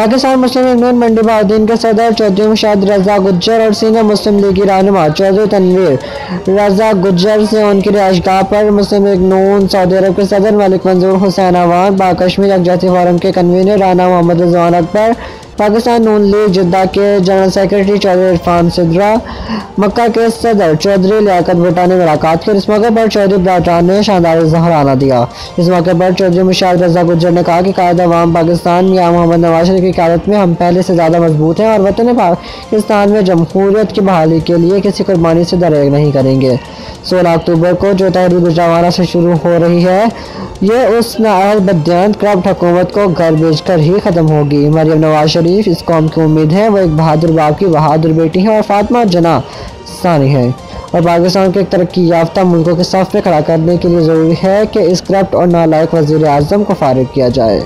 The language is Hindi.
पाकिस्तान मुस्लिम यूनियन मंडी बहाउद्दीन के सदर चौधरी मुशाहिद रजा गुज्जर और सीनियर मुस्लिम लीग की रहनुमा चौधरी तनवीर रजा गुज्जर से उनकी रिहाइशगाह पर मुस्लिम लीग नून सऊदी अरब के सदर मलिक मंजूर हुसैन अवान, कश्मीर यकजहती फोरम के कन्वीनर राना मोहम्मद रिजवान अकबर, पाकिस्तान नून लीग जिद्दा के जनरल सेक्रेटरी चौधरी इरफान सिद्रा, मक्का के सदर चौधरी लियाकत भुट्टो ने मुलाकात की। इस मौके पर चौधरी बरादरान ने शानदार इज़हाराना दिया। इस मौके पर चौधरी मुशाहिद रजा गुज्जर ने कहा कि कायद अवाम पाकिस्तान मियां मोहम्मद नवाज शरीफ की क़यादत में हम पहले से ज़्यादा मजबूत हैं और वतन पाकिस्तान में जमहूरियत की बहाली के लिए किसी कुर्बानी से दरेग नहीं करेंगे। 16 अक्टूबर को जो तहरीक गुजरावाना से शुरू हो रही है, ये उस नाअहल बददियांत करप्ट हुकूमत को घर बेचकर ही ख़त्म होगी। मरियम नवाज शरीफ इस कौम की उम्मीद है, वो एक बहादुर बाप की बहादुर बेटी है और फातिमा जना सानी है और पाकिस्तान के एक तरक्की याफ्ता मुल्कों के सफ़ में खड़ा करने के लिए ज़रूरी है कि इस करप्ट और नालायक वज़ीर आज़म को फारिग किया जाए।